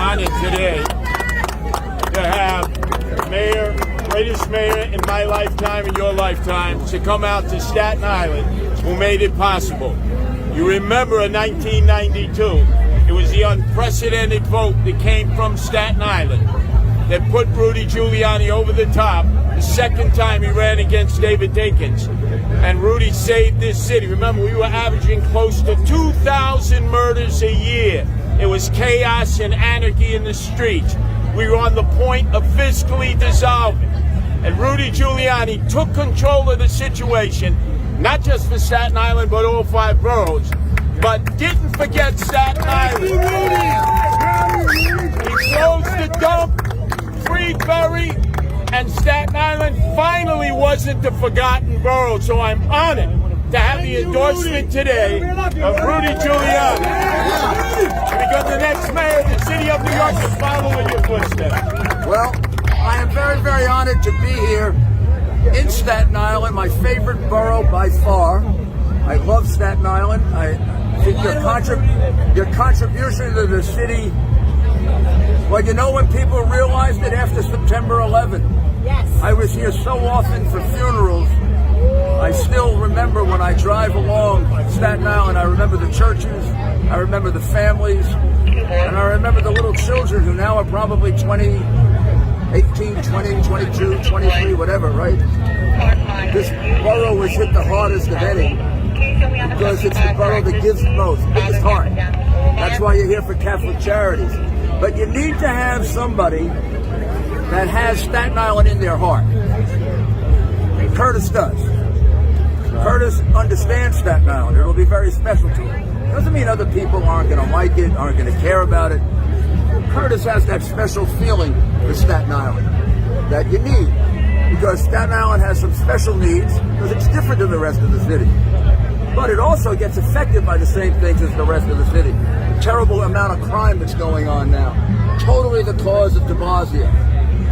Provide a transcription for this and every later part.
honored today to have mayor, greatest mayor in my lifetime and your lifetime, to come out to Staten Island, who made it possible. You remember in 1992, it was the unprecedented vote that came from Staten Island that put Rudy Giuliani over the top the second time he ran against David Dinkins. And Rudy saved this city. Remember, we were averaging close to 2,000 murders a year. It was chaos and anarchy in the streets. We were on the point of fiscally dissolving. And Rudy Giuliani took control of the situation, not just for Staten Island, but all 5 boroughs. But didn't forget Staten Island. He closed the dump, freed Berry, and Staten Island finally wasn't the forgotten borough. So I'm honored to have the endorsement today of Rudy Giuliani to become the next mayor of the city of New York and follow in your footsteps. Well, I am very, very honored to be here in Staten Island, my favorite borough by far. I love Staten Island. I think your contribution to the city, well, you know when people realized it after September 11th? Yes. I was here so often for funerals. I still remember when I drive along Staten Island, I remember the churches, I remember the families, and I remember the little children who now are probably 20, 18, 20, 22, 23, whatever, right? This borough was hit the hardest of any because it's the borough that gives the most, biggest heart. That's why you're here for Catholic Charities. But you need to have somebody that has Staten Island in their heart. Curtis does. Curtis understands Staten Island. It'll be very special to him. Doesn't mean other people aren't going to like it, aren't going to care about it. Curtis has that special feeling for Staten Island that you need, because Staten Island has some special needs because it's different than the rest of the city. But it also gets affected by the same things as the rest of the city. The terrible amount of crime that's going on now. Totally the cause of de Blasio,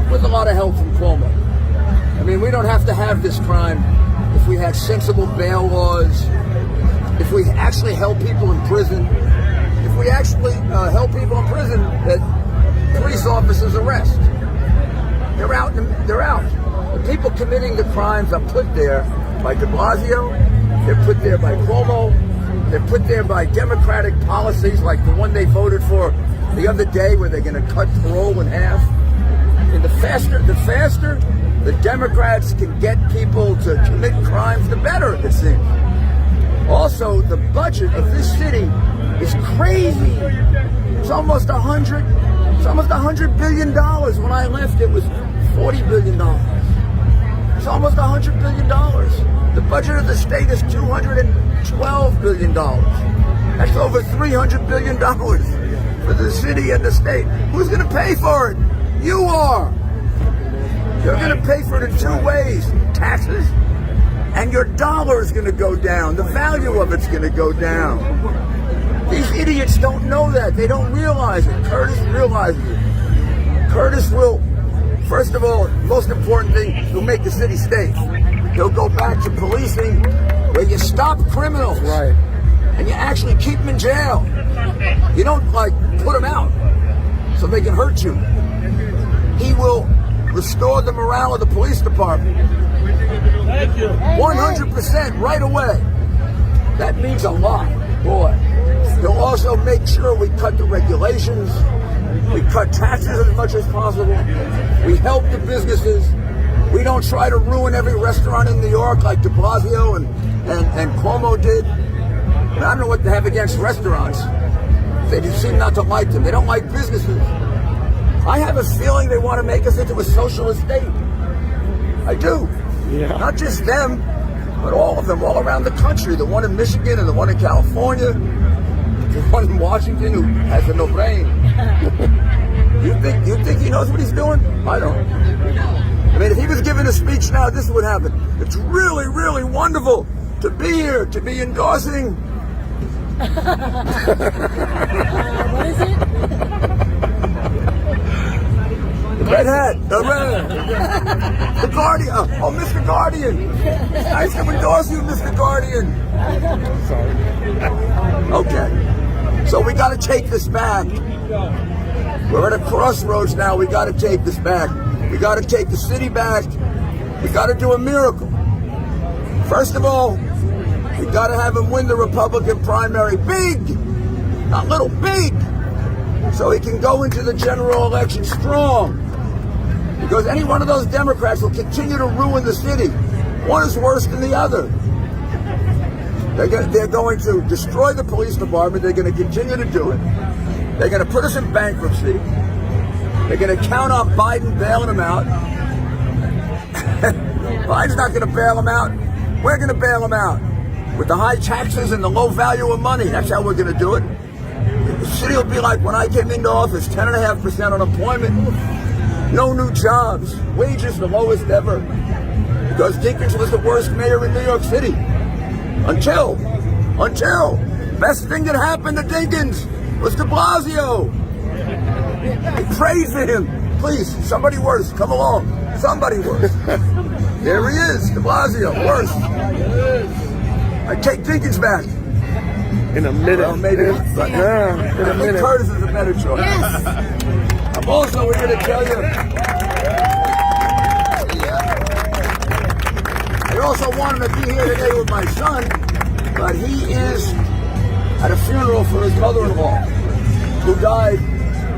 with a lot of help from Cuomo. I mean, we don't have to have this crime if we had sensible bail laws, if we actually held people in prison, if we actually held people in prison that police officers arrest. They're out. The people committing the crimes are put there by de Blasio, they're put there by Cuomo, they're put there by Democratic policies like the one they voted for the other day where they're going to cut parole in half. And the faster the Democrats can get people to commit crimes, the better, it seems. Also, the budget of this city is crazy. It's almost $100 billion. When I left, it was $40 billion. It's almost $100 billion. The budget of the state is $212 billion. That's over $300 billion for the city and the state. Who's going to pay for it? You are. You're going to pay for it in 2 ways. Taxes, and your dollar is going to go down. The value of it's going to go down. These idiots don't know that. They don't realize it. Curtis realizes it. Curtis will, first of all, most important thing, he'll make the city safe. He'll go back to policing where you stop criminals. Right. And you actually keep them in jail. You don't, like, put them out so they can hurt you. He will restore the morale of the police department. Thank you. 100% right away. That means a lot, boy. He'll also make sure we cut the regulations, we cut taxes as much as possible, we help the businesses, we don't try to ruin every restaurant in New York like de Blasio and Cuomo did. I don't know what they have against restaurants. They just seem not to like them. They don't like businesses. I have a feeling they want to make us into a socialist state. I do. Yeah. Not just them, but all of them, all around the country. The one in Michigan and the one in California, the one in Washington who has no brain. You think he knows what he's doing? I don't. I mean, if he was giving a speech now, this would happen. It's really, really wonderful to be here, to be endorsing. What is it? Red hat, the red. The Guardian. Oh, Mr. Guardian. Nice to endorse you, Mr. Guardian. Sorry. Okay. So we got to take this back. We're at a crossroads now. We got to take this back. We got to take the city back. We got to do a miracle. First of all, we got to have him win the Republican primary big, not little, big, so he can go into the general election strong. Because any one of those Democrats will continue to ruin the city. One is worse than the other. They're going to destroy the police department. They're going to continue to do it. They're going to put us in bankruptcy. They're going to count on Biden bailing them out. Biden's not going to bail them out. We're going to bail them out. With the high taxes and the low value of money. That's how we're going to do it. The city will be like when I came into office, 10.5% unemployment. No new jobs. Wages the lowest ever. Because Dinkins was the worst mayor in New York City. Until, best thing that happened to Dinkins was de Blasio. Praise him. Please, somebody worse, come along. Somebody worse. There he is, de Blasio, worse. I take Dinkins back. In a minute. Well, maybe. But, in a minute. Curtis is a better choice. Yes. I'm also here to tell you. I also wanted to be here today with my son, but he is at a funeral for his mother-in-law, who died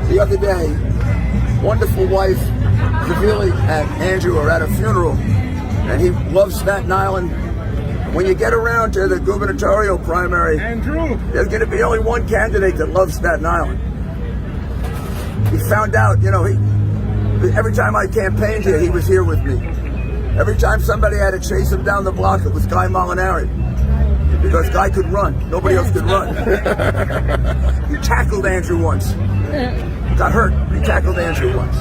the other day. Wonderful wife, Giuliani and Andrew are at a funeral, and he loves Staten Island. When you get around to the gubernatorial primary, Andrew, there's going to be only one candidate that loves Staten Island. He found out, every time I campaigned here, he was here with me. Every time somebody had to chase him down the block, it was Guy Molinari. Because Guy could run. Nobody else could run. He tackled Andrew once. Got hurt. He tackled Andrew once.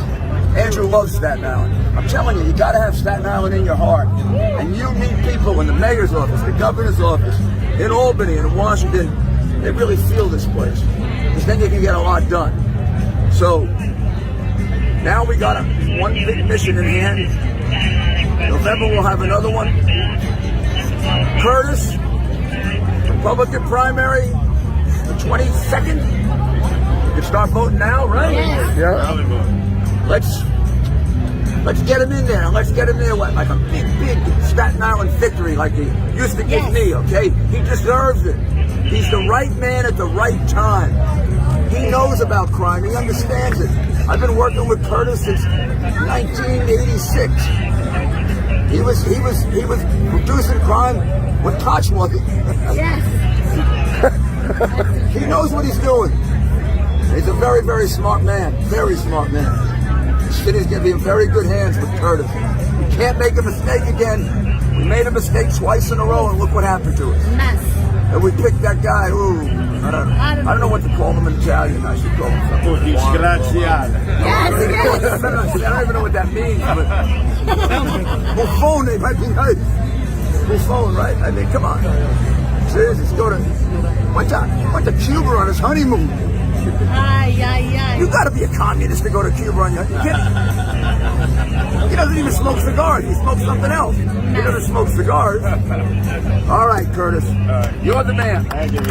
Andrew loves Staten Island. I'm telling you, you got to have Staten Island in your heart. And you need people in the mayor's office, the governor's office, in Albany, in Washington. They really feel this place. Because then you can get a lot done. So, now we got one big mission in hand. November we'll have another one. Curtis, Republican primary, the 22nd. You can start voting now, right? Yes. Yeah. Let's get him in there. Let's get him there like a big Staten Island victory like he used to give me, okay? He deserves it. He's the right man at the right time. He knows about crime. He understands it. I've been working with Curtis since 1986. He was reducing crime when Koch wasn't. Yes. He knows what he's doing. He's a very, very smart man. Very smart man. The city's going to be in very good hands with Curtis. We can't make a mistake again. We made a mistake twice in a row, and look what happened to us. Mess. And we picked that guy. I don't know what to call him in Italian. I should call him something. Disgraziato. Yes. I don't even know what that means, but buffone might be nice. Buffone, right? I mean, come on. Seriously, went to Cuba on his honeymoon. You got to be a communist to go to Cuba on your. You can't. He doesn't even smoke cigars. He smokes something else. He doesn't smoke cigars. All right, Curtis. You're the man. Thank you.